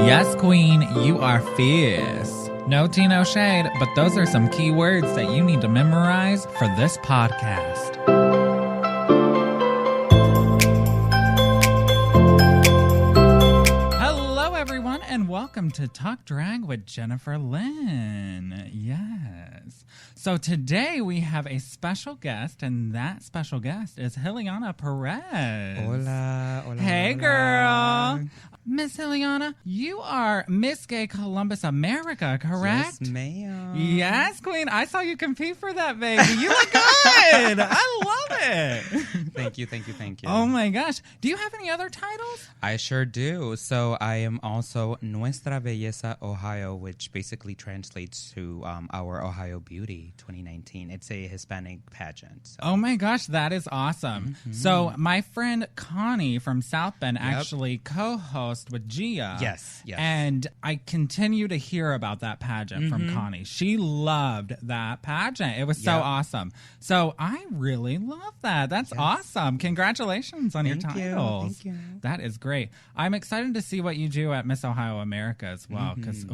Yes, Queen, you are fierce. No tea, no shade, but those are some key words that you need to memorize for this podcast. Hello, everyone, and welcome to Talk Drag with Jennifer Lynn. Yes. So today we have a special guest, and that special guest is Hiliana Perez. Hola, hola. Hey, hola. girl. Miss Hiliana, you are Miss Gay Columbus America, correct? Yes, ma'am. Yes, Queen. I saw you compete for that, baby. You look good. I love it. Thank you. Oh, my gosh. Do you have any other titles? I sure do. So I am also Nuestra Belleza Ohio, which basically translates to our Ohio Beauty 2019. It's a Hispanic pageant. So. Oh, my gosh. That is awesome. Mm-hmm. So my friend Connie from South Bend actually co-hosts with Gia. Yes. And I continue to hear about that pageant from Connie. She loved that pageant. It was so awesome. So I really love that. That's awesome. Congratulations on your titles. Thank you. That is great. I'm excited to see what you do at Miss Ohio America as well, because,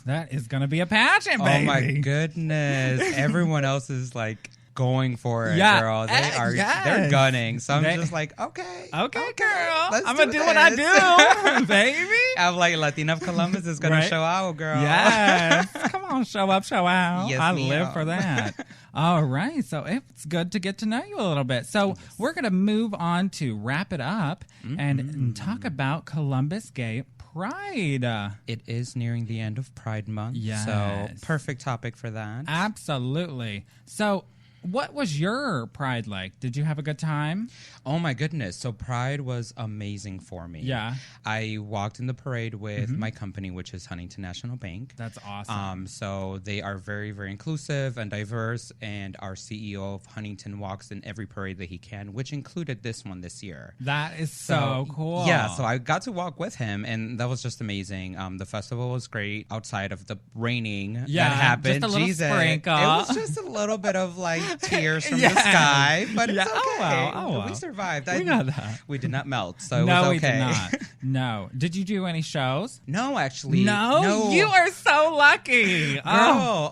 that is going to be a pageant, baby. Oh, my goodness. Everyone else is like going for it, Yeah. girl. They are, Yes. they're gunning. So I'm just like, okay, Okay, girl. let's I'm going to do what this. I do, baby. I'm like, Latina of Columbus is going Right? to show out, girl. Yes. Come on, show up, show out. Yes, I ma'am. live for that. All right. So it's good to get to know you a little bit. So we're going to move on to wrap it up and talk about Columbus Gay Pride. It is nearing the end of Pride Month. Yes. So perfect topic for that. Absolutely. So what was your Pride like? Did you have a good time? Oh my goodness. So Pride was amazing for me. Yeah. I walked in the parade with my company, which is Huntington National Bank. That's awesome. So they are very, very inclusive and diverse. And our CEO of Huntington walks in every parade that he can, which included this one this year. That is so cool. Yeah, so I got to walk with him, and that was just amazing. The festival was great outside of the raining that happened. just a little Jesus, sprinkle. it was just a little bit of like tears from the sky, but Yeah. it's okay. Oh, wow. We survived. We got that. We did not melt, so it No, was we okay. did not. No. Did you do any shows? No, actually, No? You are so lucky. Girl,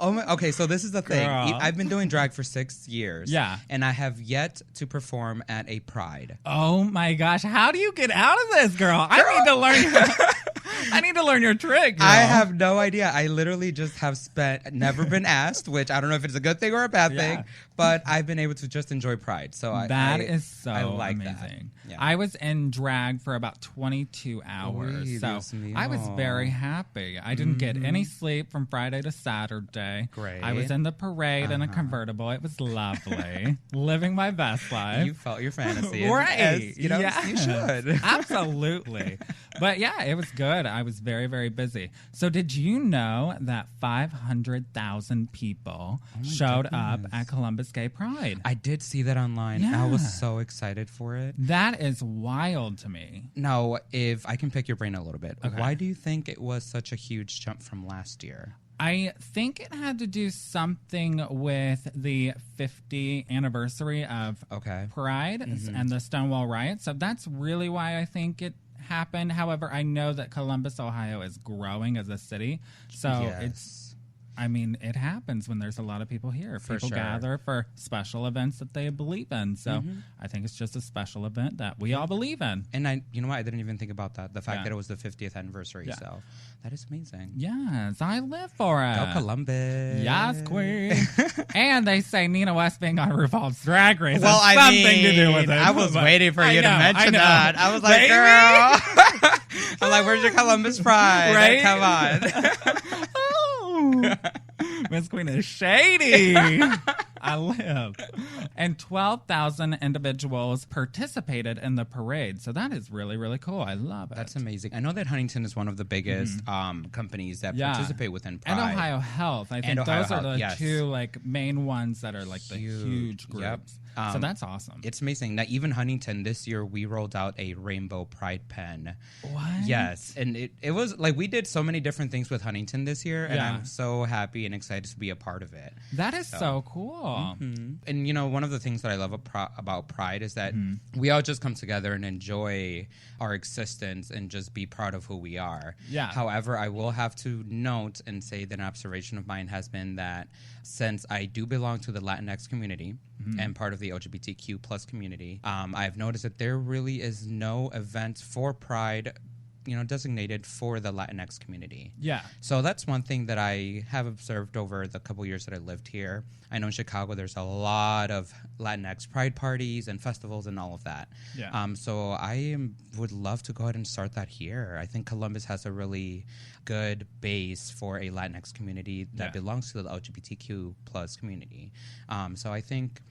oh my, okay, so this is the thing. Girl. I've been doing drag for 6 years. Yeah. And I have yet to perform at a Pride. Oh my gosh. How do you get out of this, girl? I need to learn I need to learn your trick, girl. I have no idea. I literally just have never been asked, which I don't know if it's a good thing or a bad thing, but I've been able to just enjoy Pride. So That is so I like amazing. that. Yeah. I was in drag for about 22 hours. Uy, so Dios mío. I was very happy. I didn't get any sleep from Friday to Saturday. Great. I was in the parade in a convertible. It was lovely. Living my best life. You felt your fantasy. and Right. as, you know, Yes. you should. Absolutely. But yeah, it was good. I was very, very busy. So did you know that 500,000 people showed up at Columbus Gay Pride? I did see that online. Yeah. I was so excited for it. That is wild to me. Now, if I can pick your brain a little bit, Okay. why do you think it was such a huge jump from last year? I think it had to do something with the 50th anniversary of Okay. Pride and the Stonewall Riot. So that's really why I think it happened. However, I know that Columbus, Ohio is growing as a city. So it happens when there's a lot of people here. People sure. gather for special events that they believe in. So I think it's just a special event that we all believe in. And you know what? I didn't even think about that. The fact Yeah. that it was the 50th anniversary. Yeah. So that is amazing. Yes, I live for it. Go Columbus. Yes, queen. And they say Nina West being on RuPaul's Drag Race Well, has I something to do with it. I was But waiting for you to I mention know. that. I was like, Baby. girl. I'm like, where's your Columbus pride? Right? Come on. Oh, Miss Queen is shady. I live. And 12,000 individuals participated in the parade. So that is really, really cool. I love it. That's amazing. I know that Huntington is one of the biggest companies that Yeah. participate within Pride. And Ohio Health. I think And Ohio those are Health, the yes. two main ones that are like the huge groups. Yep. So that's awesome. It's amazing. Now, even Huntington, this year, we rolled out a rainbow pride pen. What? Yes. And it was like we did so many different things with Huntington this year, and I'm so happy and excited to be a part of it. That is so cool. Mm-hmm. And, you know, one of the things that I love about Pride is that we all just come together and enjoy our existence and just be proud of who we are. Yeah. However, I will have to note and say that an observation of mine has been that since I do belong to the Latinx community and part of the LGBTQ plus community, I've noticed that there really is no event for Pride, you know, designated for the Latinx community. Yeah. So that's one thing that I have observed over the couple years that I lived here. I know in Chicago there's a lot of Latinx pride parties and festivals and all of that. Yeah. So would love to go ahead and start that here. I think Columbus has a really good base for a Latinx community that belongs to the LGBTQ plus community. So I think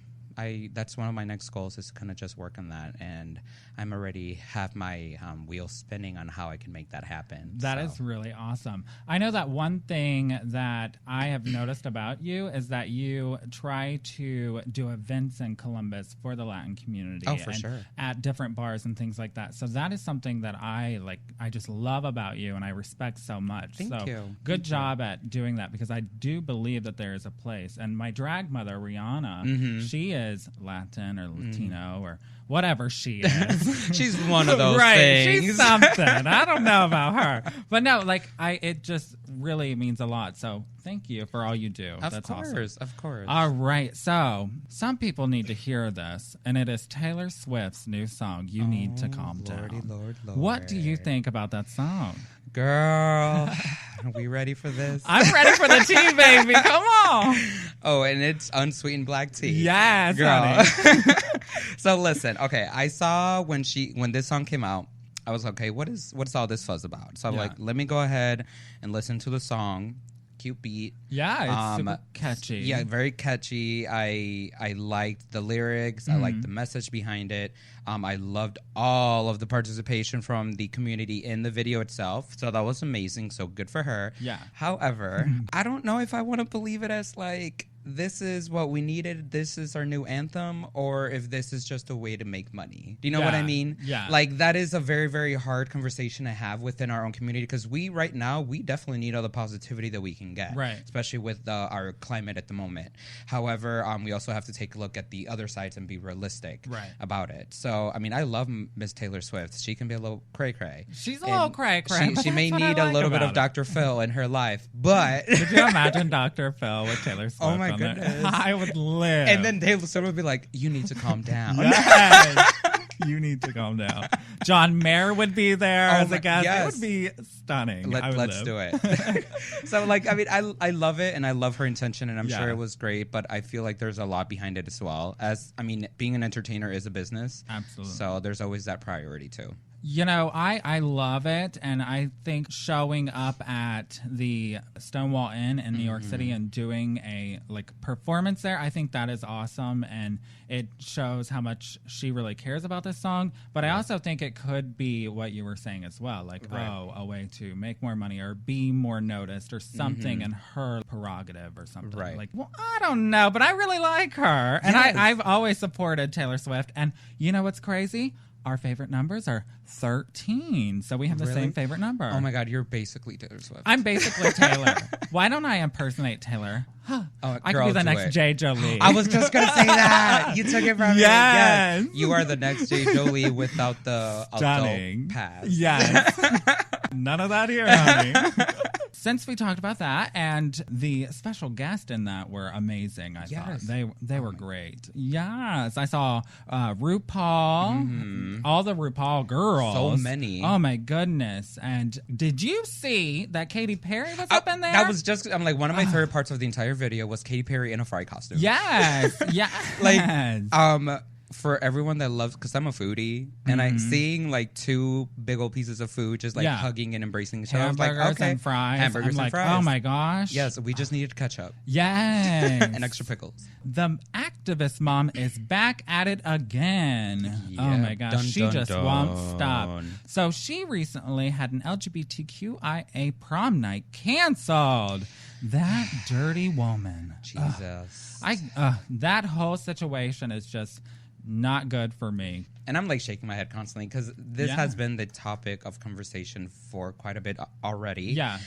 that's one of my next goals is to kind of just work on that, and I'm already have my wheels spinning on how I can make that happen. That is really awesome. I know that one thing that I have noticed about you is that you try to do events in Columbus for the Latin community. Oh, for sure. At different bars and things like that. So that is something that I just love about you and I respect so much. Thank you. Good job at doing that, because I do believe that there is a place. And my drag mother, Rihanna, she is Latin or Latino or whatever she is. She's one of those right, things. She's something. I don't know about her. But no, it just really means a lot. So thank you for all you do. That's awesome. Of course. All right. So some people need to hear this, and it is Taylor Swift's new song, You Need to Calm Down. Lord. What do you think about that song? Girl, are we ready for this? I'm ready for the tea, baby. Come on. Oh, and it's unsweetened black tea. Yes, girl. honey. So listen, okay, I saw when this song came out, I was like, okay, what is all this fuzz about? So I'm like, let me go ahead and listen to the song. Cute beat. Yeah, it's super catchy. Yeah, very catchy. I liked the lyrics. I liked the message behind it. I loved all of the participation from the community in the video itself. So that was amazing. So good for her. Yeah. However, I don't know if I want to believe it as like, this is what we needed, this is our new anthem, or if this is just a way to make money. Do you know what I mean? Yeah. Like, that is a very, very hard conversation to have within our own community, because we definitely need all the positivity that we can get. Right. Especially with our climate at the moment. However, we also have to take a look at the other sides and be realistic about it. So, I mean, I love Miss Taylor Swift. She can be a little cray-cray. She's a little cray-cray. She may need a little bit of Dr. Phil in her life, but... Could you imagine Dr. Phil with Taylor Swift? Oh, my goodness. I would live. And then Taylor Swift would be like, you need to calm down. Yes. You need to calm down. John Mayer would be there as a guest. Yes. It would be stunning. Let's do it. So, like, I mean, I love it, and I love her intention, and I'm sure it was great, but I feel like there's a lot behind it as well. Being an entertainer is a business. Absolutely. So there's always that priority, too. You know, I love it, and I think showing up at the Stonewall Inn in New York City and doing a performance there, I think that is awesome, and it shows how much she really cares about this song. But I also think it could be what you were saying as well, a way to make more money or be more noticed or something in her prerogative or something. Right. Like, well, I don't know, but I really like her, and I've always supported Taylor Swift. And you know what's crazy? Our favorite numbers are 13. So we have the same favorite number. Oh, my God. You're basically Taylor Swift. I'm basically Taylor. Why don't I impersonate Taylor? I could be the next J. Jolie. I was just going to say that. You took it from me. Yes. You are the next J. Jolie without the adult past. Yes. None of that here, honey. Since we talked about that, and the special guests in that were amazing, I thought. They were great. Yes. I saw RuPaul, all the RuPaul girls. So many. Oh, my goodness. And did you see that Katy Perry was up in there? That was just, I'm like, one of my favorite parts of the entire video was Katy Perry in a fry costume. Yes. Yes. For everyone that loves, because I'm a foodie, and I'm seeing two big old pieces of food just hugging and embracing each other. Hamburgers and fries. Hamburgers and fries. Oh my gosh. Yes, we just needed ketchup. Yes. And extra pickles. The activist mom is back at it again. Yeah. Oh my gosh. She just won't stop. So she recently had an LGBTQIA prom night canceled. That dirty woman. Jesus. That whole situation is just not good for me. And I'm like shaking my head constantly because this has been the topic of conversation for quite a bit already. Yeah.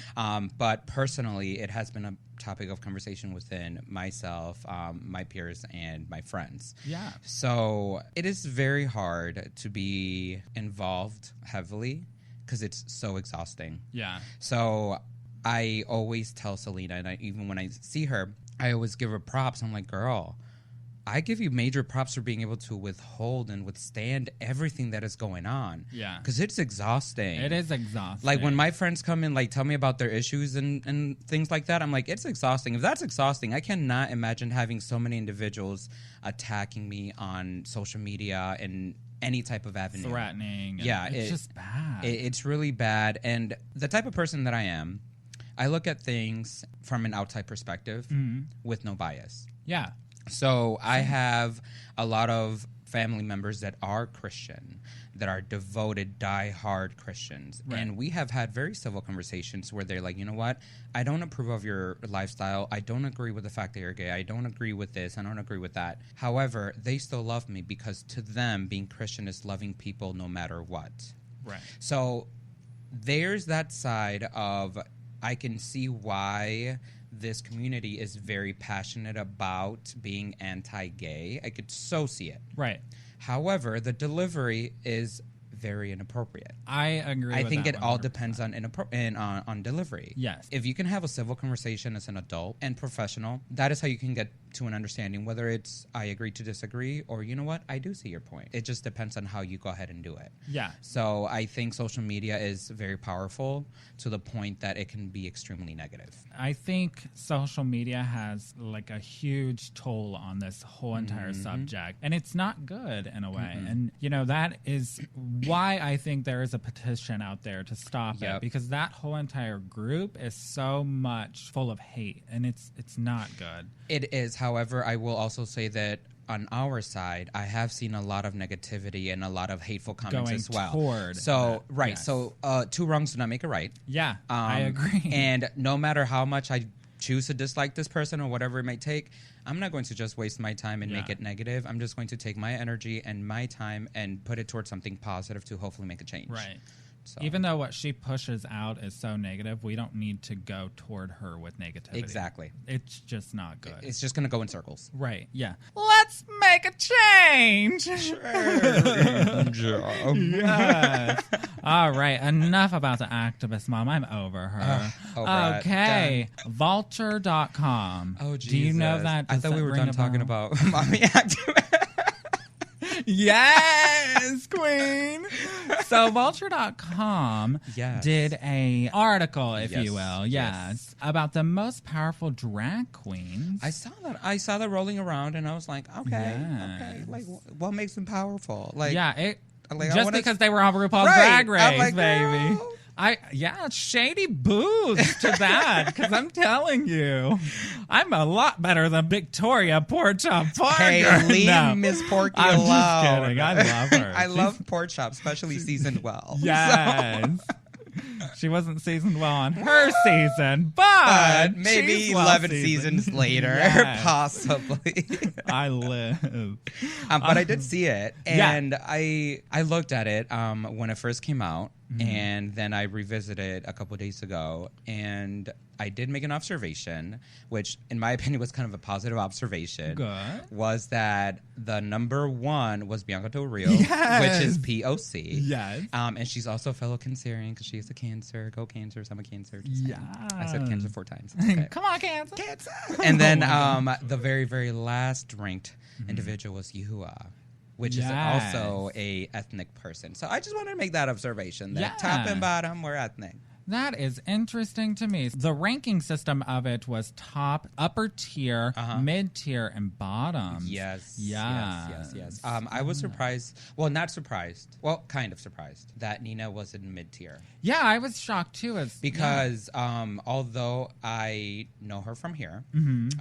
But personally, it has been a topic of conversation within myself, my peers, and my friends. Yeah. So it is very hard to be involved heavily because it's so exhausting. Yeah. So I always tell Selena, and even when I see her, I always give her props. I'm like, girl, I give you major props for being able to withhold and withstand everything that is going on. Yeah. Because it's exhausting. It is exhausting. Like when my friends come and like tell me about their issues and things like that, I'm like, it's exhausting. If that's exhausting, I cannot imagine having so many individuals attacking me on social media and any type of avenue. Threatening. Yeah. It's just bad. It's really bad. And the type of person that I am, I look at things from an outside perspective with no bias. Yeah. So I have a lot of family members that are Christian, that are devoted, die-hard Christians. Right. And we have had very civil conversations where they're like, you know what? I don't approve of your lifestyle. I don't agree with the fact that you're gay. I don't agree with this. I don't agree with that. However, they still love me because to them, being Christian is loving people no matter what. Right. So there's that side of I can see why this community is very passionate about being anti-gay. I could so see it. Right. However, the delivery is very inappropriate. I agree. I with think that it all 100%. depends on on delivery. Yes. If you can have a civil conversation as an adult and professional, that is how you can get to an understanding, whether it's I agree to disagree or, you know what, I do see your point. It just depends on how you go ahead and do it. Yeah. So I think social media is very powerful to the point that it can be extremely negative. I think social media has like a huge toll on this whole entire subject, and it's not good in a way. And, you know, that is why I think there is a petition out there to stop it, because that whole entire group is so much full of hate, and it's not good. It is. However, I will also say that on our side, I have seen a lot of negativity and a lot of hateful comments Going as well. Toward so, that, right. yes. So, two wrongs do not make a right. Yeah, I agree. And no matter how much I choose to dislike this person or whatever it might take, I'm not going to just waste my time and make it negative. I'm just going to take my energy and my time and put it towards something positive to hopefully make a change. Right. So. Even though what she pushes out is so negative, we don't need to go toward her with negativity. Exactly. It's just not good. It's just going to go in circles. Right. Yeah. Let's make a change. Yes. All right. Enough about the activist mom. I'm over her. Okay. Vulture.com. Oh, Jesus. Do you know that? I thought we were done talking about mommy activists. Yes, queen. So Vulture.com did a article, if you will, about the most powerful drag queens. I saw that rolling around, and I was like, okay. Like, what makes them powerful? Like, just because they were on RuPaul's Drag Race, like, baby. Girl. Shady booths to that, because I'm telling you, I'm a lot better than Victoria Porkchop Parker. Hey, leave Miss Porky alone. I'm just kidding. I love her. I love Porkchop, especially seasoned well. Yes. So. She wasn't seasoned well on her season, but maybe 11 seasons later, possibly. I live. But I did see it, and I looked at it when it first came out. And then I revisited a couple of days ago, and I did make an observation, which in my opinion was kind of a positive observation. Good. Was that the number one was Bianca Del Rio, which is POC. Yes. And she's also a fellow Cancerian because she is a Cancer. Go Cancer. I'm a Cancer. Yeah. I said Cancer 4 times. Okay. Come on, Cancer. Cancer. And then the very, very last ranked individual was Yehua, which is also a ethnic person. So I just wanted to make that observation that top and bottom were ethnic. That is interesting to me. The ranking system of it was top, upper tier, mid tier, and bottom. Yes. I was surprised. Well, not surprised. Well, kind of surprised that Nina was in mid tier. Yeah, I was shocked too. Because although I know her from here,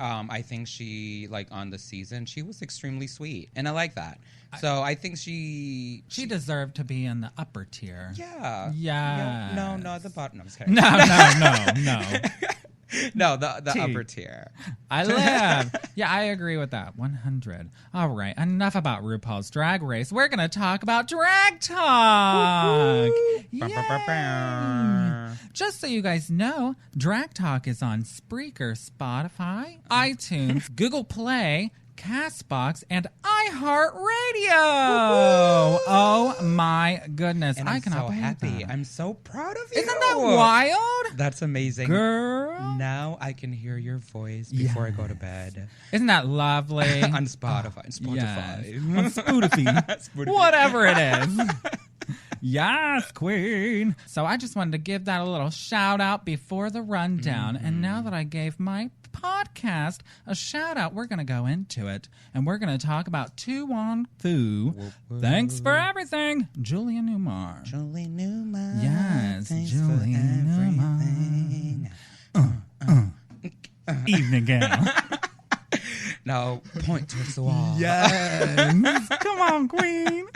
I think she, like on the season, she was extremely sweet. And I like that. So I think she deserved to be in the upper tier. Yeah. Yeah. No, the bottom. No, no. No, the upper tier. I live. Yeah, I agree with that. 100. All right, enough about RuPaul's Drag Race. We're going to talk about Drag Talk. Just so you guys know, Drag Talk is on Spreaker, Spotify, iTunes, Google Play, Castbox, and iHeartRadio. Oh my goodness. And I cannot so believe happy. that. I'm so proud of you. Isn't that wild? That's amazing. Girl. Now I can hear your voice before I go to bed. Isn't that lovely? On Spotify. Yes. On Spotify. Whatever it is. Yes, queen. So I just wanted to give that a little shout out before the rundown. And now that I gave my podcast a shout out, we're going to go into it. And we're going to talk about Tu Wong Fu. Thanks for everything, Julia Newmar. Julia Newmar. Yes, Thanks Julia Newmar. Evening gown. No, point towards the wall. Yes. Come on, queen.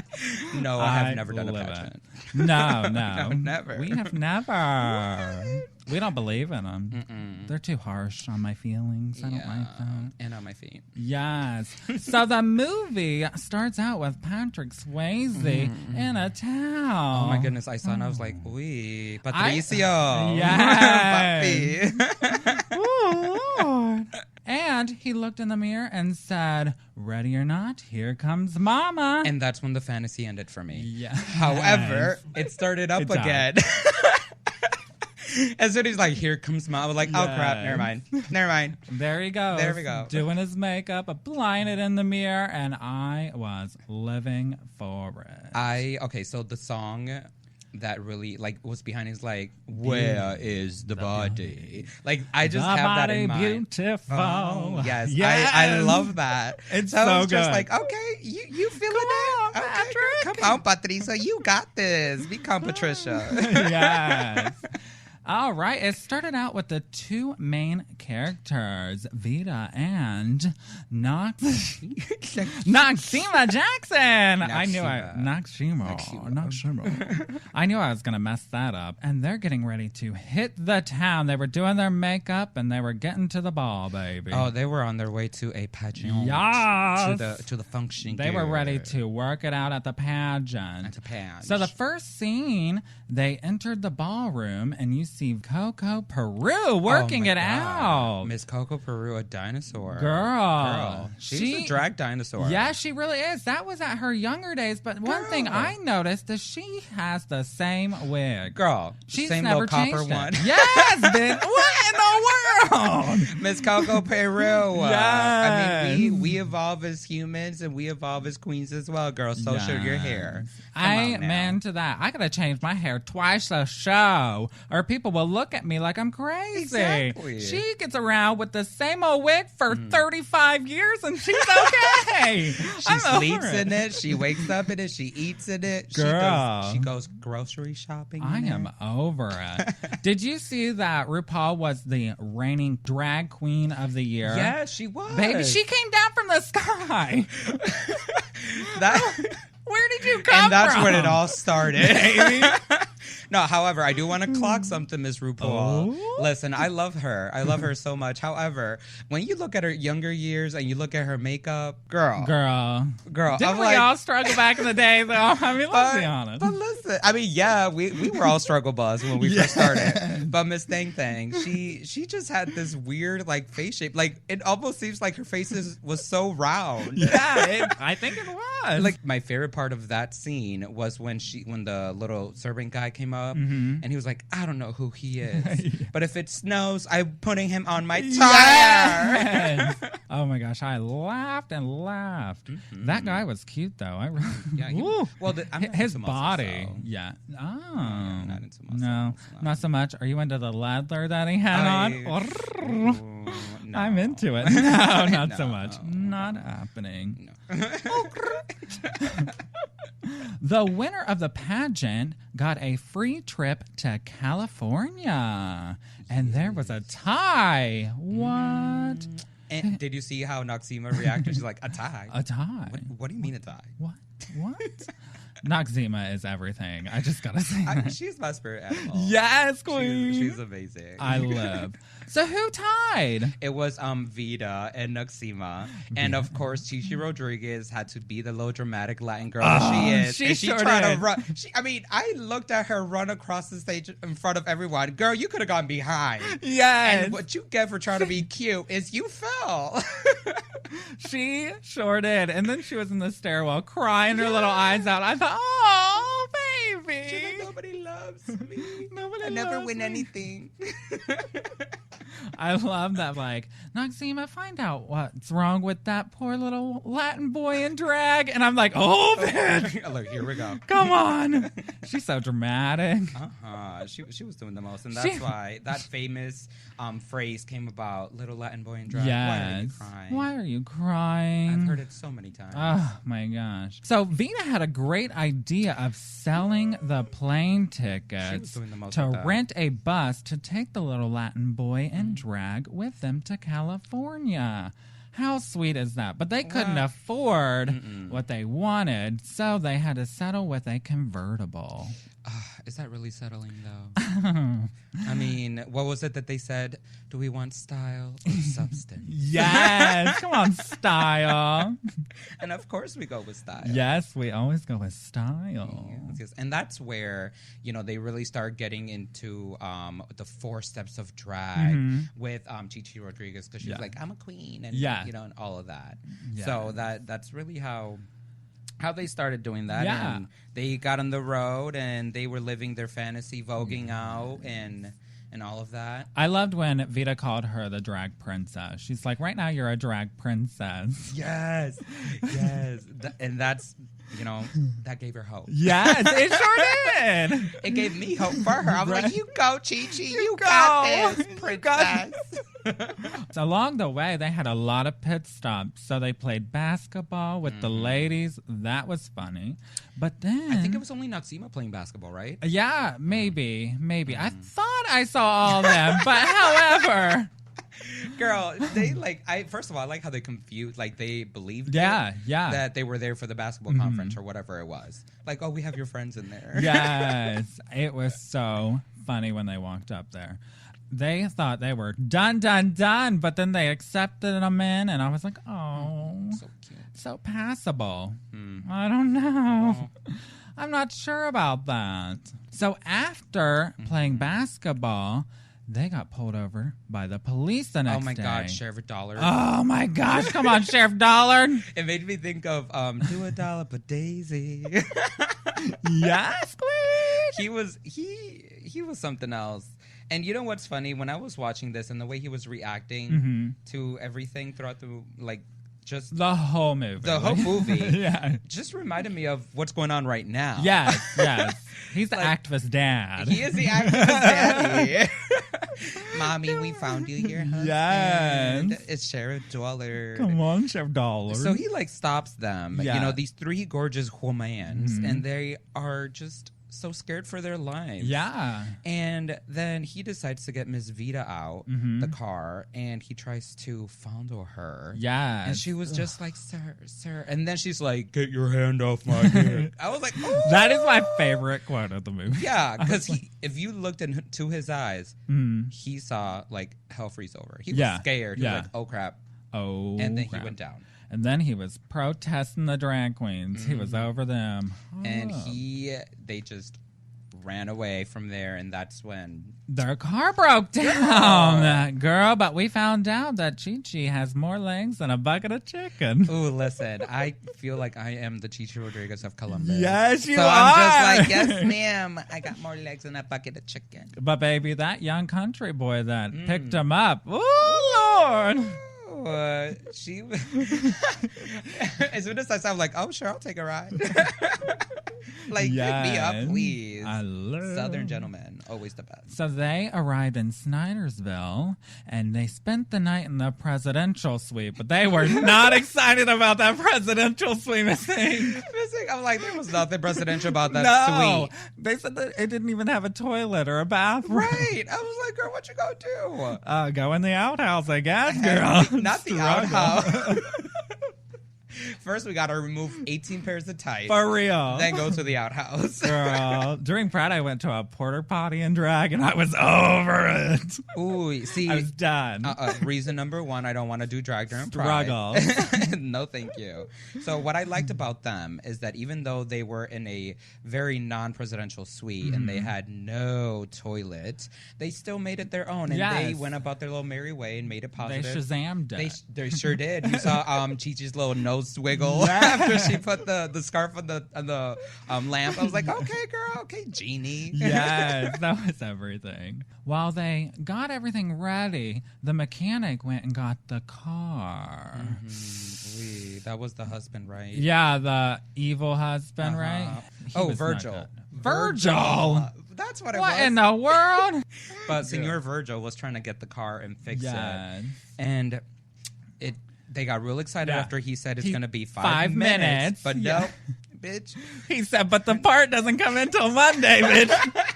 No, I have never done a pageant. No. No, never. We have never. We don't believe in them. They're too harsh on my feelings. I don't like that. And on my feet. Yes. So the movie starts out with Patrick Swayze in a town. Oh my goodness, I saw and I was like, "Uy, Patricio." Yes. Papi. Oh, Lord. And he looked in the mirror and said, "Ready or not, here comes Mama." And that's when the fantasy ended for me. Yeah. However, it started up again. As soon as he's like, "Here comes Mama," I was like, "Oh crap, never mind." There he goes. There we go. Doing his makeup, applying it in the mirror, and I was living for it. Okay, so the song that really was behind is like, "Where is the body?" Like I just the have that in body mind. Beautiful. Oh, yes. I love that. It's so so it's just good. like, okay, you feeling it? on, Okay, Patrick. come on, Patricia, you got this. Become Patricia. Yes. All right. It started out with the two main characters, Vita and Noxima Jackson. I knew Noxima. I knew I was going to mess that up. And they're getting ready to hit the town. They were doing their makeup and they were getting to the ball, baby. Oh, they were on their way to a pageant. Yes. To the function. They were ready to work it out at the pageant. So the first scene, they entered the ballroom and you see Coco Peru working it out. Miss Coco Peru, a dinosaur. Girl. She's a drag dinosaur. Yeah, she really is. That was at her younger days. But one thing I noticed is she has the same wig. Girl. She's same never little changed copper one. Yes, bitch. What in the world? Miss Coco Peru. Yes. I mean, we evolve as humans and we evolve as queens as well, girl. So should your hair. Amen to that. I gotta change my hair twice a show, or people will look at me like I'm crazy. Exactly. She gets around with the same old wig for 35 years, and she's okay. She sleeps in it. She wakes up in it. She eats in it. Girl. She goes grocery shopping. I am over it. Did you see that RuPaul was the reigning drag queen of the year? Yeah, she was. Baby, she came down from the sky. Where did you come from? And that's when it all started. Baby. No, however, I do want to clock something, Miss RuPaul. Oh? Listen, I love her. I love her so much. However, when you look at her younger years and you look at her makeup, girl. Didn't we all struggle back in the day, though? I mean, let's be honest. But listen, I mean, yeah, we were all struggle bus when we first started. But Miss Thang Thang, she just had this weird, face shape. Like, it almost seems like her face was so round. Yeah, I think it was. Like, my favorite part of that scene was when the little servant guy came up and he was like, "I don't know who he is, but if it snows, I'm putting him on my tire." Yes. Oh my gosh, I laughed and laughed. That guy was cute though. His body. So. Yeah. Oh. Yeah, not into muscles. No, not so much. Are you into the leather that he had on? No. I'm into it. No, not so much. Not happening. No. The winner of the pageant got a free trip to California. And there was a tie. What? And did you see how Noxima reacted? She's like, "A tie? A tie? What do you mean a tie?" What? Noxzema is everything. I just gotta say that. She's my spirit animal. Yes, queen. She's amazing. I live. So who tied? It was Vida and Noxzema. And of course, Chichi Rodriguez had to be the low dramatic Latin girl that she is. She and sure tried did. to run. I looked at her run across the stage in front of everyone. Girl, you could have gone behind. Yes. And what you get for trying to be cute is you fell. She sure did. And then she was in the stairwell crying her little eyes out. I thought, oh, baby. She's like, nobody loves me. Nobody I never loves win me. anything. I love that. Like, Noxzema, find out what's wrong with that poor little Latin boy in drag. And I'm like, oh, bitch. Look, here we go. Come on. She's so dramatic. She was doing the most. And that's why that famous phrase came about, little Latin boy in drag. Yes. Why are you crying? Why are you crying? I've heard it so many times. Oh my gosh. So Vina had a great idea of selling the plane tickets doing the most to with that. rent a bus to take the little Latin boy in drag with them to California. How sweet is that? But they couldn't afford what they wanted, so they had to settle with a convertible. Is that really settling, though? I mean, what was it that they said? Do we want style or substance? Yes. Come on, style. And of course we go with style. Yes, we always go with style. Yes. And that's where, they really start getting into the 4 steps of drag with Chichi Rodriguez, because she's like, I'm a queen, and and all of that. Yes. So that's really how they started doing that. Yeah. And they got on the road and they were living their fantasy, voguing out and all of that. I loved when Vita called her the drag princess. She's like, right now you're a drag princess. Yes. And that's, that gave her hope. Yes, it sure did. It gave me hope for her. I'm like, you go, Chi-Chi. You got this, princess. So along the way, they had a lot of pit stops. So they played basketball with the ladies. That was funny. But then... I think it was only Noxzema playing basketball, right? Yeah, maybe. I thought I saw all of them. But however... Girl, they first of all, I like how they confused, they believed that they were there for the basketball conference or whatever it was. Like, oh, we have your friends in there. Yes. It was so funny when they walked up there. They thought they were done, but then they accepted them in, and I was like, oh, so cute. So passable. I don't know. I'm not sure about that. So after playing basketball, they got pulled over by the police the next day. Oh my God, Sheriff Dollar. Oh my gosh, come on, Sheriff Dollar. It made me think of Do a Dollar per Daisy. Yes, please. He was something else. And you know what's funny? When I was watching this and the way he was reacting to everything throughout just the whole movie. The whole movie. Yeah. Just reminded me of what's going on right now. Yes. He's the activist dad. He is the activist daddy. Mommy, we found you, your husband. Yes. It's Sheriff Dollar. Come on, Sheriff Dollar. So he stops them. Yeah. These 3 gorgeous women, and they are just so scared for their lives. Yeah. And then he decides to get Miss Vita out the car, and he tries to fondle her. Yeah. And she was just like, sir. And then she's like, get your hand off my head. I was like, oh. That is my favorite quote of the movie. Yeah, because if you looked into his eyes, he saw hell freeze over. He was scared. He was like, oh crap. Oh, and then he went down. And then he was protesting the drag queens. He was over them. And they just ran away from there, and that's when their car broke down. Girl, but we found out that Chi-Chi has more legs than a bucket of chicken. Ooh, listen, I feel like I am the Chichi Rodriguez of Columbus. Yes, you are. So I'm just like, yes, ma'am, I got more legs than a bucket of chicken. But baby, that young country boy that picked him up, oh, Lord. She as soon as I said, I'm like, oh sure, I'll take a ride. Pick me up, please. I love Southern gentlemen, always the best. So they arrived in Snydersville and they spent the night in the presidential suite, but they were not excited about that presidential suite missing. I'm like, there was nothing presidential about that suite. They said that it didn't even have a toilet or a bathroom. Right. I was like, girl, what you gonna do? Go in the outhouse, I guess, girl. Not the outhouse. First, we got to remove 18 pairs of tights. For real. Then go to the outhouse. Girl, during Pride, I went to a porta potty in drag, and I was over it. Ooh, see. I was done. Reason number one, I don't want to do drag during Struggle. Pride. No, thank you. So what I liked about them is that even though they were in a very non-presidential suite and they had no toilet, they still made it their own. And they went about their little merry way and made it positive. They Shazammed it. They sure did. You saw Chi-Chi's little nose swiggle after she put the scarf on the lamp. I was like, okay, girl, okay, genie. Yes, that was everything. While they got everything ready, the mechanic went and got the car. That was the husband, right? Yeah, the evil husband, right? Virgil. Virgil! That's what it was. What in the world? But Senor Virgil was trying to get the car and fix it. And they got real excited after he said it's going to be 5 minutes. But no, bitch. He said, but the part doesn't come until Monday, bitch.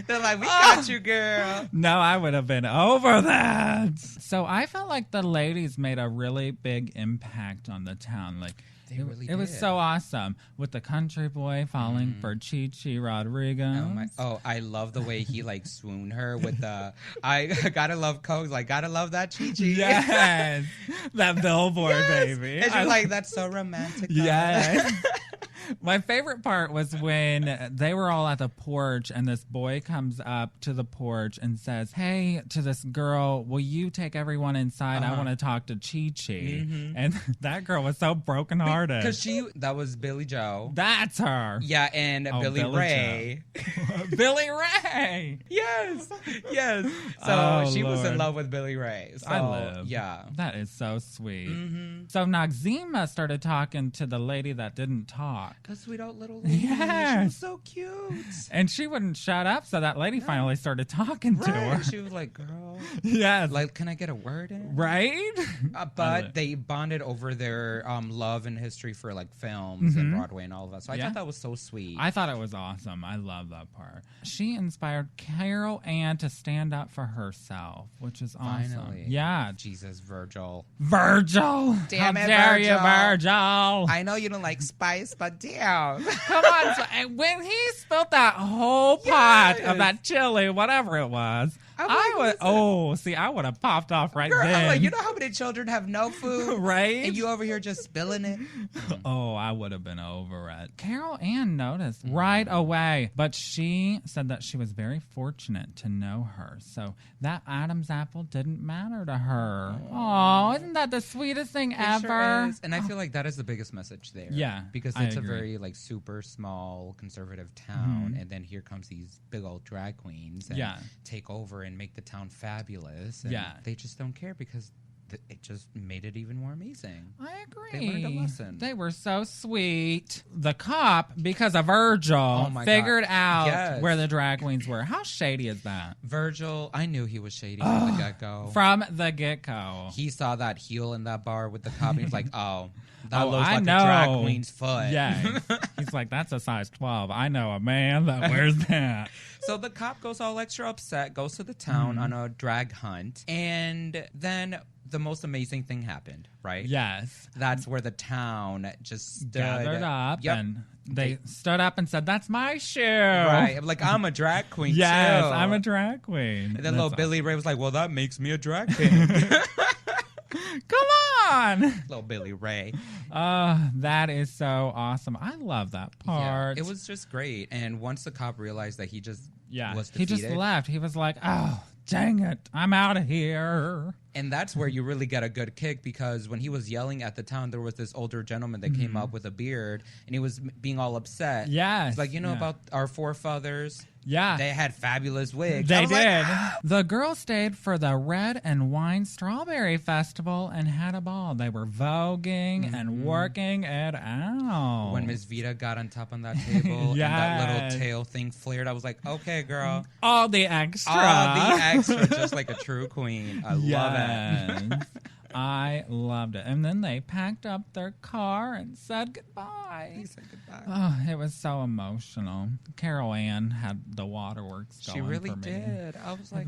They're like, we got you, girl. No, I would have been over that. So I felt like the ladies made a really big impact on the town. Like, it was so awesome with the country boy falling for Chi-Chi Rodriguez. I love the way he like swooned her with the I gotta love Coke, like gotta love that Chi-Chi. Yes, that billboard, baby. And she's like, that's so romantic. Yes. My favorite part was when they were all at the porch and this boy comes up to the porch and says, hey, to this girl, will you take everyone inside? I want to talk to Chi-Chi. And that girl was so brokenhearted. Because that was Billy Joe. That's her. Yeah, and Billy Ray. Billy Ray. Yes. So she was in love with Billy Ray. So, I live. Yeah. That is so sweet. So Noxzema started talking to the lady that didn't talk. The sweet old little lady. Yes. She was so cute. And she wouldn't shut up, so that lady finally started talking to her. She was like, girl. Yes. Like, can I get a word in? Right? But they bonded over their love and history for, like, films and Broadway and all of that. So I thought that was so sweet. I thought it was awesome. I love that part. She inspired Carol Ann to stand up for herself, which is awesome. Finally. Yeah. Jesus, Virgil. Virgil! Damn How it, dare Virgil. you, Virgil! I know you don't like spice, but damn. Come on. So, when he spilled that whole pot of that chili, whatever it was, I would have popped off right Girl, then. I'm like, you know how many children have no food? Right? And you over here just spilling it? Oh, I would have been over it. Carol Ann noticed right away, but she said that she was very fortunate to know her. So that Adam's apple didn't matter to her. Oh, isn't that the sweetest thing ever? Sure is. And I feel like that is the biggest message there. Yeah, because it's a very like super small conservative town, and then here comes these big old drag queens and take over and make the town fabulous. And they just don't care because it just made it even more amazing. I agree. They learned a lesson. They were so sweet. The cop, because of Virgil, figured out where the drag queens were. How shady is that? Virgil, I knew he was shady from the get-go. From the get-go. He saw that heel in that bar with the cop, and he was like, that looks like a drag queen's foot. Yeah. He's like, that's a size 12. I know a man that wears that. So the cop goes all extra upset, goes to the town on a drag hunt, and then the most amazing thing happened, right? Yes. That's where the town just gathered up and they stood up and said, that's my shoe. Right. Like, I'm a drag queen, too. Yes, I'm a drag queen. And then little Billy Ray was like, well, that makes me a drag king. Come on. Little Billy Ray. That is so awesome. I love that part. Yeah, it was just great. And once the cop realized that he just was defeated. He just left. He was like, oh, dang it. I'm out of here. And that's where you really get a good kick, because when he was yelling at the town, there was this older gentleman that came up with a beard, and he was being all upset. Yes. He's like, about our forefathers? Yeah. They had fabulous wigs. They did. The girls stayed for the Red and Wine Strawberry Festival and had a ball. They were voguing and working it out. When Miss Vita got on top on that table and that little tail thing flared, I was like, okay, girl. All the extra. Just like a true queen. I love it. I loved it. And then they packed up their car and said goodbye. He said goodbye. Oh, it was so emotional. Carol Ann had the waterworks going. She really for me. did. I was like,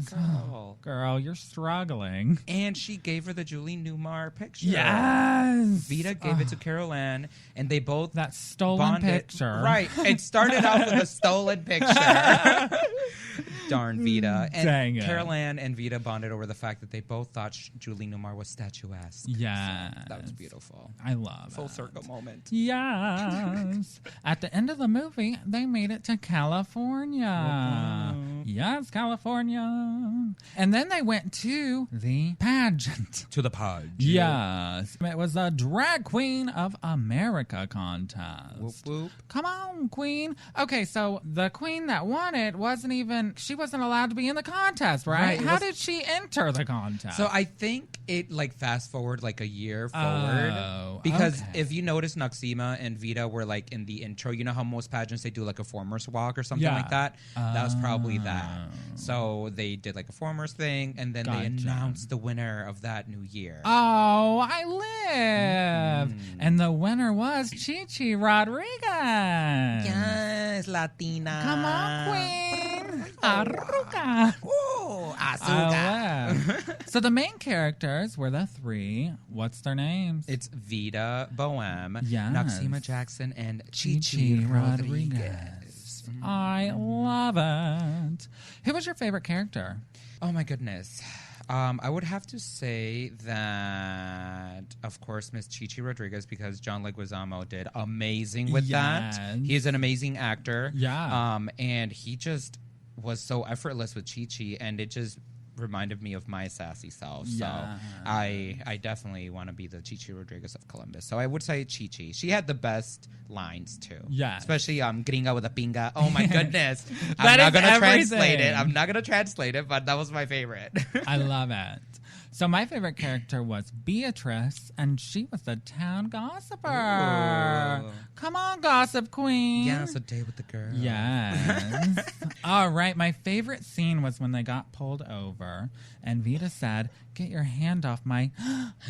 girl, you're struggling. And she gave her the Julie Newmar picture. Yes. Vita gave it to Carol Ann, and they both that stolen picture. Right. It started out with a stolen picture. Darn Vita. And Dang it. Carol Ann and Vita bonded over the fact that they both thought Julie Newmar was statuesque. Yeah. So that was beautiful. I love Full it. circle moment. Yes. At the end of the movie, they made it to California. Yes, California. And then they went to the pageant. To the pod. Yes. It was a Drag Queen of America contest. Whoop, whoop. Come on, queen. Okay, so the queen that won it she wasn't allowed to be in the contest, right? How did she enter the contest? So I think it fast forward a year forward. Because if you notice, Noxima and Vita were in the intro. You know how most pageants they do a formers walk or something like that? That was probably that. So they did a formers thing, and then they announced the winner of that new year. Oh, I live. And the winner was Chichi Rodriguez. Yes, Latina. Come on, queen. Arruga. Ooh, azúcar. So the main characters were the three. What's their names? It's Vita Bohème, yes. Noxima Jackson, and Chichi Rodriguez. I love it. Who was your favorite character? Oh my goodness. I would have to say that, of course, Miss Chichi Rodriguez, because John Leguizamo did amazing with that. He's an amazing actor. Yeah. And he just was so effortless with Chichi, and it just reminded me of my sassy self. So I definitely want to be the Chichi Rodriguez of Columbus. So I would say Chichi. She had the best lines too. Yeah. Especially gringa with a pinga. Oh my goodness. I'm not going to translate it. I'm not going to translate it, but that was my favorite. I love it. So my favorite character was Beatrice, and she was the town gossiper. Ooh. Come on, gossip queen. Yes, a day with the girl. Yes. All right. My favorite scene was when they got pulled over, and Vita said, "Get your hand off my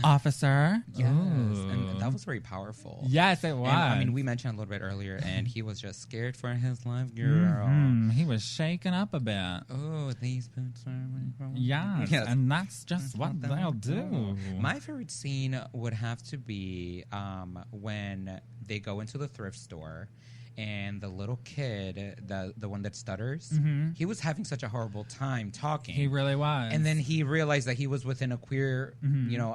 officer." Yes. Ooh. And that was very powerful. Yes, it was. And, we mentioned a little bit earlier, and he was just scared for his life, girl. Mm-hmm. He was shaken up a bit. Oh, these boots are... Yes, and that's just what they'll do. My favorite scene would have to be when they go into the thrift store, and the little kid, the one that stutters, he was having such a horrible time talking. He really was. And then he realized that he was within a queer,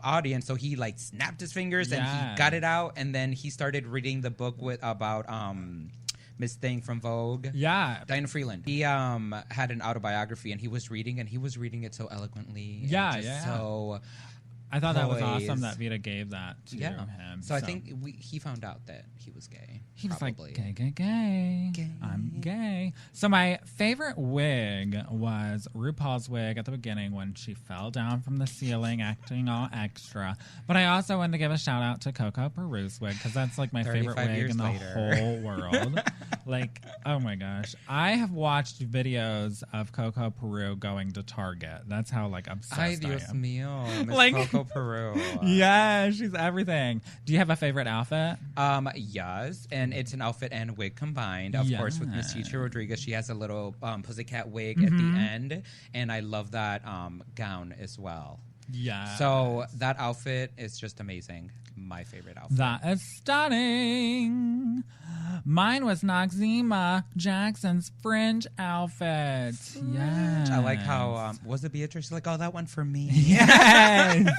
audience. So he snapped his fingers and he got it out. And then he started reading the book about Miss Thing from Vogue. Yeah. Diana Freeland. He had an autobiography, and he was reading it so eloquently. Yeah. So I thought that was awesome that Vita gave that to him. So I think he found out that he was gay. He was probably. like, gay. I'm gay. So my favorite wig was RuPaul's wig at the beginning when she fell down from the ceiling acting all extra. But I also wanted to give a shout out to Coco Peru's wig, because that's my favorite wig in the whole world. Oh my gosh. I have watched videos of Coco Peru going to Target. That's how obsessed Ay, Dios I am. mío, Miss Coco Peru. Yeah, she's everything. Do you have a favorite outfit? Yes, and it's an outfit and wig combined. Of course, with Miss Chichi Rodriguez, she has a little pussycat wig at the end, and I love that gown as well. Yeah. So that outfit is just amazing. My favorite outfit. That is stunning. Mine was Noxima Jackson's fringe outfit. Yes. I like how, was it Beatrice? Like, oh, that one for me. Yes.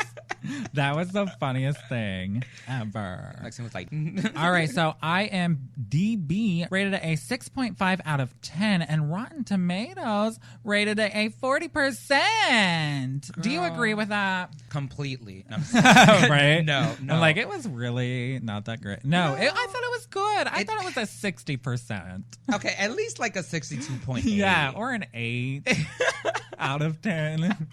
That was the funniest thing ever. Noxima was like, all right, so IMDb rated it a 6.5 out of 10, and Rotten Tomatoes rated it a 40%. Girl. Do you agree with that? Completely. No, right? No. I'm like, it was really not that great. No. I thought it was good. I thought it was a 60%. Okay, at least like a 62.8. Yeah, or an 8. Out of 10.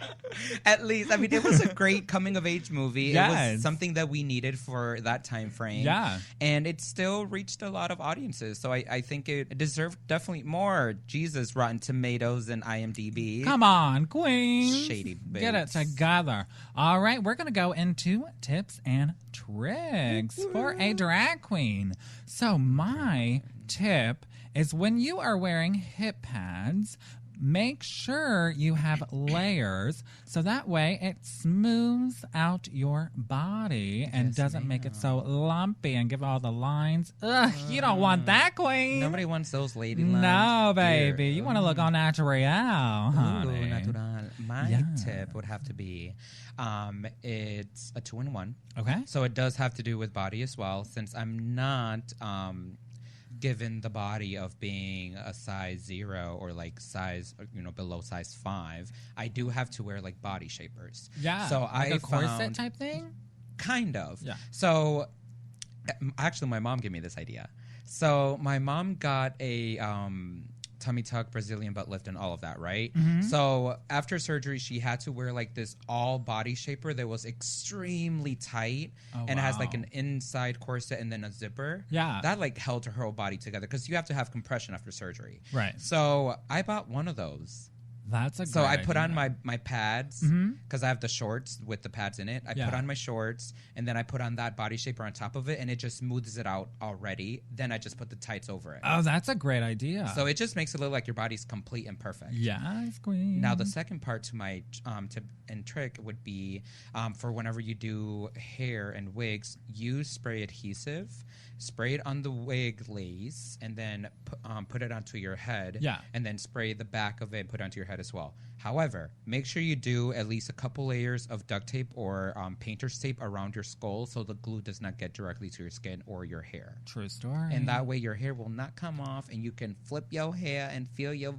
At least, I mean, it was a great coming of age movie. Yes. It was something that we needed for that time frame. Yeah. And it still reached a lot of audiences. So I think it deserved definitely more. Jesus, Rotten Tomatoes and IMDb. Come on, queen. Shady bitch. Get it together. All right, we're going to go into tips and tricks for a drag queen. So my tip is when you are wearing hip pads, make sure you have layers so that way it smooths out your body and doesn't make it so lumpy and give all the lines. Ugh, you don't want that, queen. Nobody wants those lady lines. No, baby. You want to look all natural, honey. Ooh, natural. My tip would have to be it's a 2-in-1. Okay. So it does have to do with body as well, since I'm not given the body of being a size 0 or like size, below size 5. I do have to wear like body shapers. Yeah. So like a corset type thing? Kind of. Yeah. So actually my mom gave me this idea. So my mom got a tummy tuck, Brazilian butt lift, and all of that, right? Mm-hmm. So after surgery, she had to wear like this all body shaper that was extremely tight and it has like an inside corset and then a zipper. Yeah. That like held her whole body together because you have to have compression after surgery. Right. So I bought one of those. That's a great So I put idea. on my pads because I have the shorts with the pads in it. I put on my shorts and then I put on that body shaper on top of it and it just smooths it out already. Then I just put the tights over it. Oh, that's a great idea. So it just makes it look like your body's complete and perfect. Yes, queen. Now the second part to my tip and trick would be for whenever you do hair and wigs, use spray adhesive. Spray it on the wig lace and then put it onto your head. Yeah. And then spray the back of it and put it onto your head as well. However, make sure you do at least a couple layers of duct tape or painter's tape around your skull so the glue does not get directly to your skin or your hair. True story. And that way your hair will not come off and you can flip your hair and feel your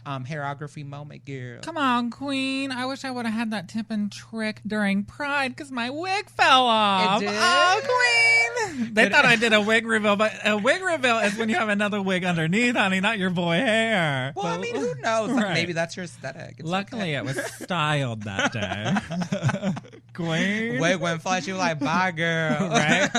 hairography moment, girl. Come on, queen. I wish I would have had that tip and trick during Pride because my wig fell off. It did? Oh, queen. They thought I did a wig reveal, but a wig reveal is when you have another wig underneath, honey, not your boy hair. Well, I mean, who knows? Right. Maybe that's your aesthetic. It's Luckily, it was styled that day. Queen. Wig went flash, you like, bye, girl. Right?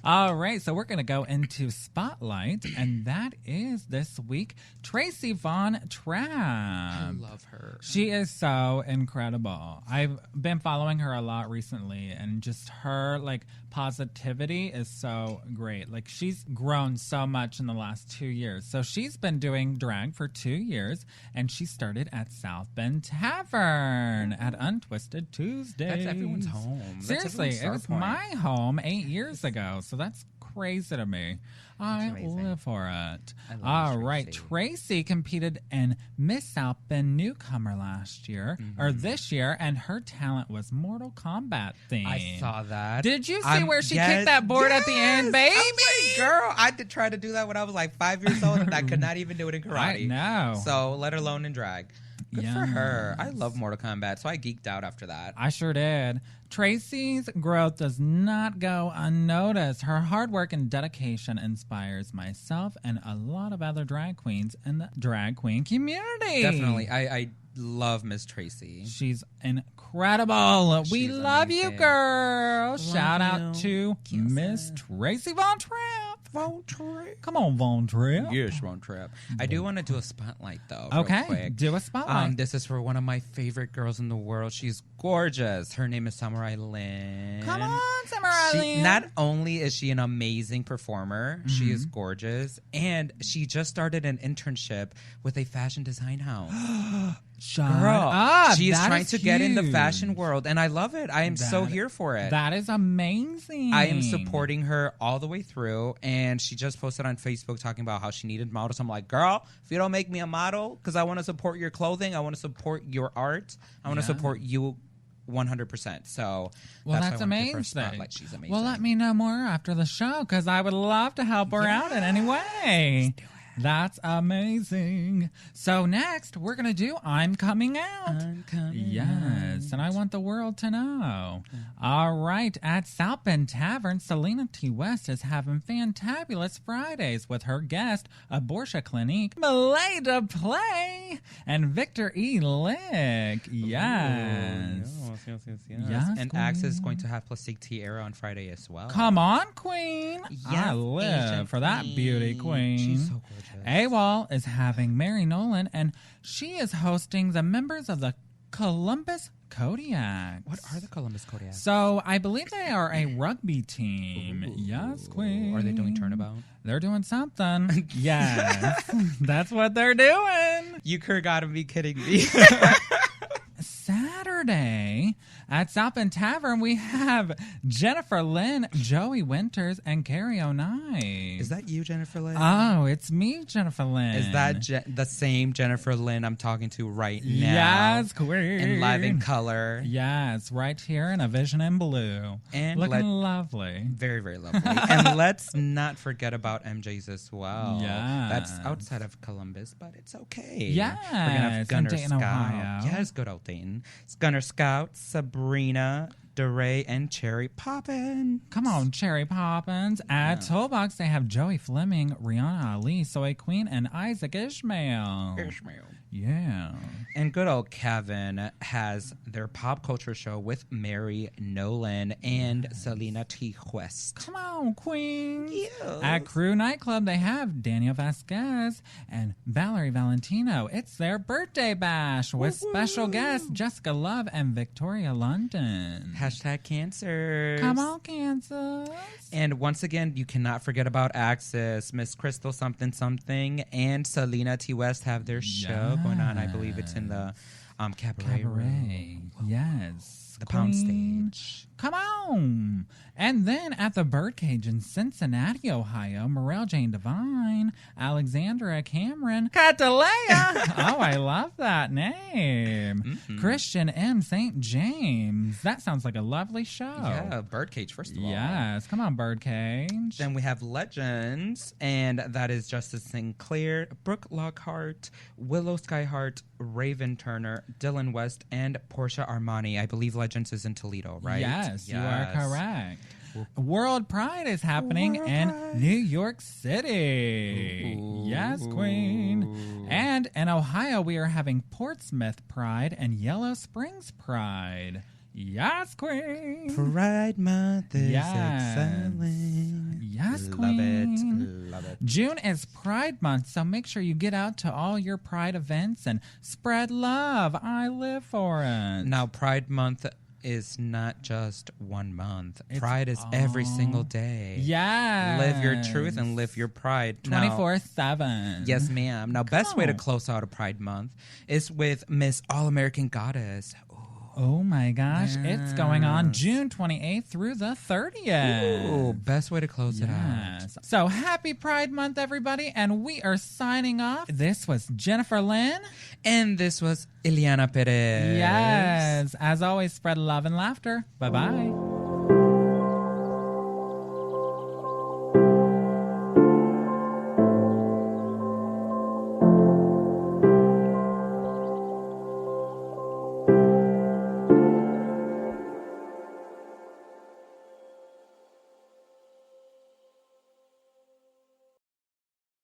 All right, so we're going to go into Spotlight, and that is this week Tracy Von Trapp. I love her. She is so incredible. I've been following her a lot recently, and just her like positivity is so great. Like she's grown so much in the last 2 years. So she's been doing drag for 2 years, and she started at South Bend Tavern at Untwisted Tuesday. That's everyone's home. Seriously, it was my home 8 years ago. So that's crazy to me. I live for it. All right. Tracy competed in Miss South Bend Newcomer last year, or this year, and her talent was Mortal Kombat themed. I saw that. Did you see where she kicked that board at the end, baby? Like, girl, I did try to do that when I was like 5 years old, and I could not even do it in karate. I know. So, let alone in drag. Good for her. I love Mortal Kombat, so I geeked out after that. I sure did. Tracy's growth does not go unnoticed. Her hard work and dedication inspires myself and a lot of other drag queens in the drag queen community. Definitely. I love Miss Tracy. She's incredible. We love you, girl. Shout out to Miss Tracy Von Trapp. Von Trapp. Come on, Von Trapp. Yes, Von Trapp. I do want to do a spotlight, though. Okay, real quick. do a spotlight. This is for one of my favorite girls in the world. She's gorgeous. Her name is Samurai Lynn. Come on, Samurai Lynn. Not only is she an amazing performer, she is gorgeous, and she just started an internship with a fashion design house. Girl, she is trying to get in the fashion world, and I love it. I am so here for it. That is amazing. I am supporting her all the way through, and she just posted on Facebook talking about how she needed models. I'm like, girl, if you don't make me a model, because I want to support your clothing, I want to support your art, I want to support you 100%. So that's amazing. She's amazing. Well, let me know more after the show, because I would love to help her out in any way. That's amazing. So next, we're going to do I'm Coming Out. I'm coming Yes, out. and I want the world to know. All right, at South Bend Tavern, Selena T. West is having fantabulous Fridays with her guest, Abortia Clinique, Malay to Play, and Victor E. Lick. Yes. Yes, And queen. Axe is going to have Plastic Tiara on Friday as well. Come on, queen. Yes, I live Asian for that beauty queen. She's so gorgeous. AWOL is having Mary Nolan, and she is hosting the members of the Columbus Kodiaks. What are the Columbus Kodiaks? So I believe they are a rugby team. Yes, queen. Are they doing turnabout? They're doing something. Yes. That's what they're doing. You gotta be kidding me. Saturday at South Bend Tavern, we have Jennifer Lynn, Joey Winters, and Carrie O'Nice. Is that you, Jennifer Lynn? Oh, it's me, Jennifer Lynn. Is that the same Jennifer Lynn I'm talking to right now? Yes, queen. In live in color. Yes, right here in a vision in blue. And looking lovely. Very, very lovely. And let's not forget about MJ's as well. Yes. That's outside of Columbus, but it's okay. Yes, We're going to have in Gunner Dayton, Scout. Ohio. Yes, good old Dayton. It's Gunner Scout, Sabrina, DeRay, and Cherry Poppin'. Come on, Cherry Poppins. At Toolbox, they have Joey Fleming, Rihanna Ali, Soy Queen, and Isaac Ishmael. Yeah. And good old Kevin has their pop culture show with Mary Nolan and Selena T. West. Come on, Queen. Yes. At Crew Nightclub, they have Daniel Vasquez and Valerie Valentino. It's their birthday bash with special guests Jessica Love and Victoria London. Hashtag Cancers. Come on, Kansas. And once again, you cannot forget about Axis. Miss Crystal something something and Selena T. West have their show going on. I believe it's in the cabaret room. Yes. The Pound Queen. Stage. Come on. And then at the Birdcage in Cincinnati, Ohio, Morel Jane Devine, Alexandra Cameron, Catalea. Oh, I love that name. Mm-hmm. Christian M. St. James. That sounds like a lovely show. Yeah, Birdcage, first of all. Yes. Come on, Birdcage. Then we have Legends, and that is Justice Sinclair, Brooke Lockhart, Willow Skyhart, Raven Turner, Dylan West, and Portia Armani. I believe Legends is in Toledo, right? Yes, you are correct. World Pride is happening in New York City. Ooh. Yes, Queen. And in Ohio, we are having Portsmouth Pride and Yellow Springs Pride. Yes, Queen. Pride Month is Yes. excellent. Yes, Love Queen. it. Love it. June is Pride Month, so make sure you get out to all your Pride events and spread love. I live for it. Now, Pride Month is not just 1 month. Pride is every single day. Yes. Live your truth and live your pride. 24/7. Yes, ma'am. Now, best way to close out a Pride Month is with Miss All-American Goddess. Oh my gosh, it's going on June 28th through the 30th. Ooh, best way to close it out. Yes. So happy Pride Month, everybody, and we are signing off. This was Jennifer Lynn. And this was Ileana Perez. Yes. As always, spread love and laughter. Bye-bye.